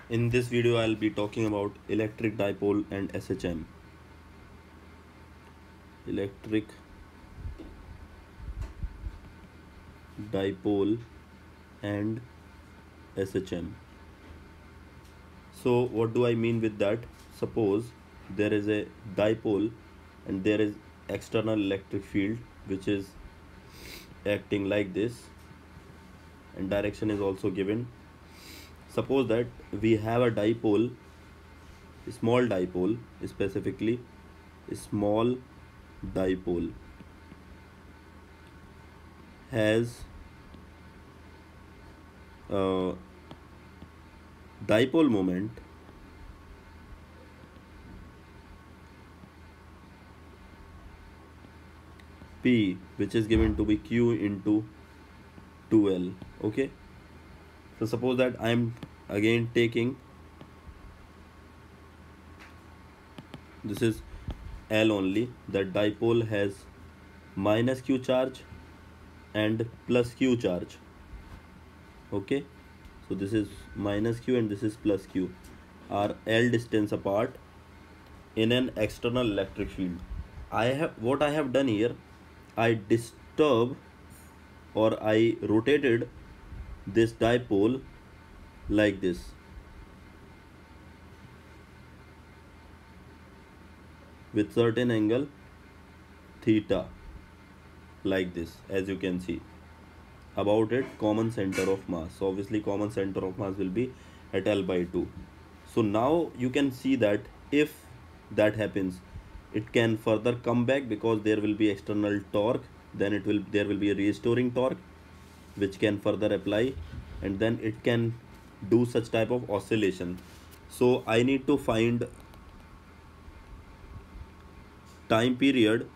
In this video, I'll be talking about electric dipole and SHM. Electric dipole and SHM. So what do I mean with that? Suppose there is a dipole and there is external electric field which is acting like this, and direction is also given. Suppose that we have a dipole, a small dipole, specifically a small dipole has dipole moment P, which is given to be Q into 2L. Okay, so suppose that I am again taking this is L only, that dipole has minus Q charge and plus Q charge. Okay, so this is minus Q and this is plus Q, are L distance apart in an external electric field. What I have done here, I disturb or I rotated this dipole like this. With certain angle theta, like this, as you can see. About it, common center of mass. So obviously common center of mass will be at L by 2. So now you can see that if that happens, it can further come back because there will be external torque, then there will be a restoring torque which can further apply, and then it can do such type of oscillation. So I need to find time period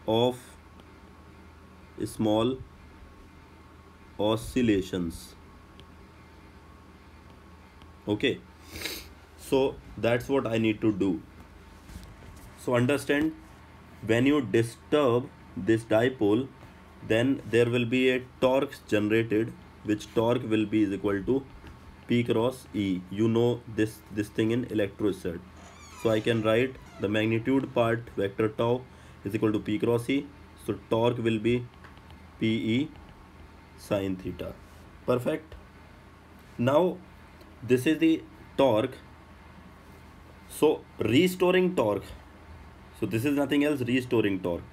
of small oscillations. Okay, so that's what I need to do. So understand, when you disturb this dipole, then there will be a torque generated, which torque will be is equal to P cross E. You know this thing in electrostat. So I can write the magnitude part vector tau is equal to P cross E. So torque will be PE sin theta. Perfect. Now this is the torque. So restoring torque. So this is nothing else, restoring torque.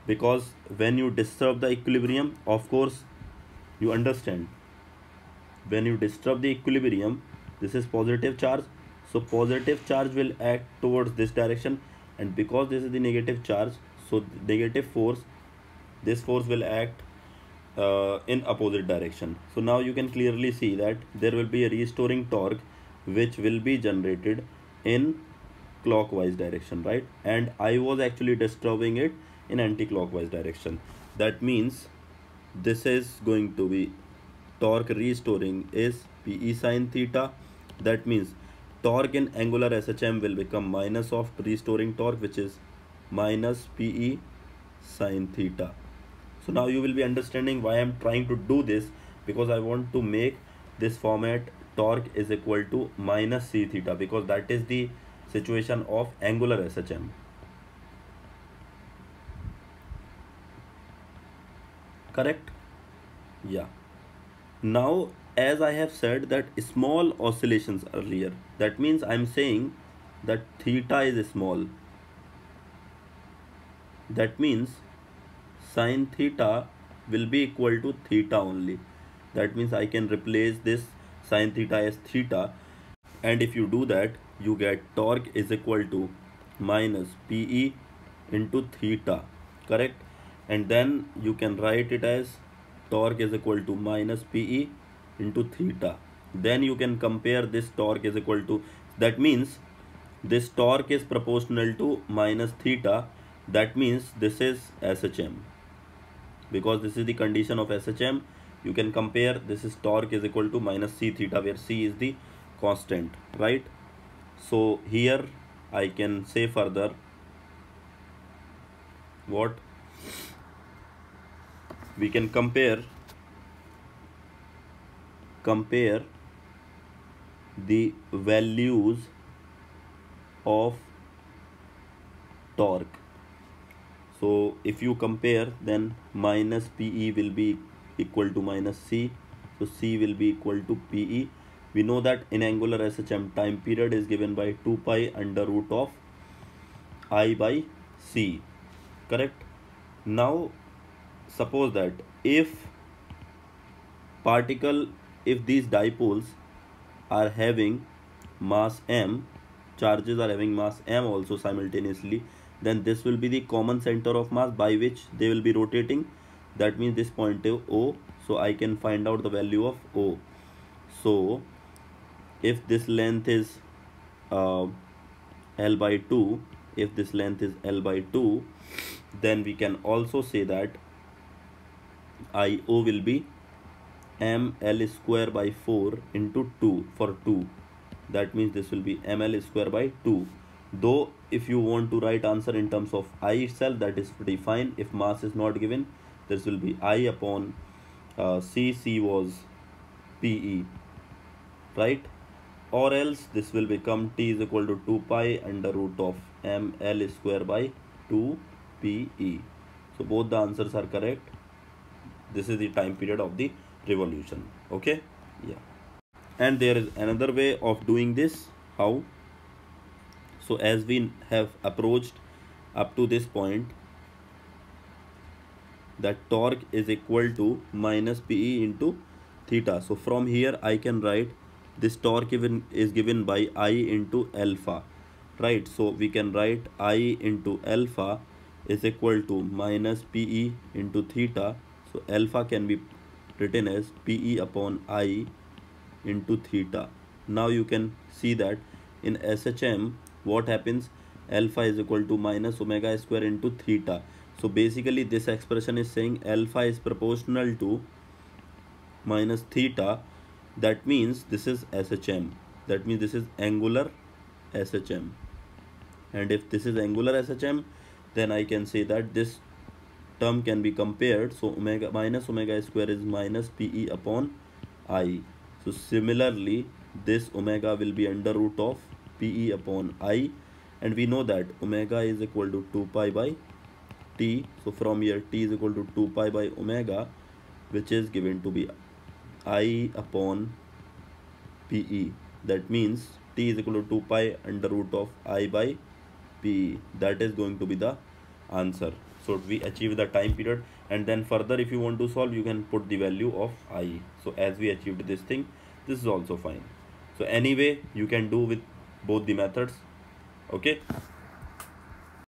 Because when you disturb the equilibrium, of course, you understand, when you disturb the equilibrium, this is positive charge. So positive charge will act towards this direction, and because this is the negative charge, so negative force, this force will act in opposite direction. So now you can clearly see that there will be a restoring torque which will be generated in clockwise direction, right? And I was actually disturbing it in anti-clockwise direction. That means this is going to be torque restoring is PE sin theta. That means torque in angular SHM will become minus of restoring torque, which is minus PE sin theta. So now you will be understanding why I'm trying to do this, because I want to make this format torque is equal to minus C theta, because that is the situation of angular SHM. Correct? Yeah. Now, as I have said that small oscillations earlier, that means I'm saying that theta is small. That means sin theta will be equal to theta only. That means I can replace this sin theta as theta, and if you do that, you get torque is equal to minus PE into theta. Correct? And then you can write it as torque is equal to minus PE into theta. Then you can compare this torque is equal to, that means this torque is proportional to minus theta. That means this is SHM, because this is the condition of SHM. You can compare, this is torque is equal to minus C theta, where C is the constant, right? So here I can say further what we can compare the values of torque. So if you compare, then minus PE will be equal to minus C. So C will be equal to PE. We know that in angular SHM, time period is given by 2 pi under root of I by C. Correct? Now suppose that if these dipoles are having mass m, charges are having mass m also simultaneously, then this will be the common center of mass by which they will be rotating. That means this point O. So I can find out the value of O. So if this length is L by 2, if this length is L by 2, then we can also say that IO will be ml square by 4 into 2 for 2. That means this will be ml square by 2. Though if you want to write answer in terms of I itself, that is pretty fine. If mass is not given, this will be I upon C. C was PE, right? Or else this will become T is equal to 2 pi under root of ml square by 2 PE. So both the answers are correct. This is the time period of the revolution. Okay, yeah. And there is another way of doing this. How? So as we have approached up to this point, that torque is equal to minus PE into theta. So from here I can write this torque is given by I into alpha, right? So we can write I into alpha is equal to minus PE into theta. So alpha can be written as PE upon I into theta. Now you can see that in SHM what happens, alpha is equal to minus omega square into theta. So basically this expression is saying alpha is proportional to minus theta. That means this is SHM. That means this is angular SHM. And if this is angular SHM, then I can say that this term can be compared. So omega minus omega square is minus PE upon I. So similarly, this omega will be under root of PE upon I. And we know that omega is equal to 2 pi by T. So from here T is equal to 2 pi by omega, which is given to be I upon PE. That means T is equal to 2 pi under root of I by PE. That is going to be the answer. So we achieve the time period, and then further if you want to solve, you can put the value of I. So as we achieved this thing, this is also fine. So anyway, you can do with both the methods. Okay.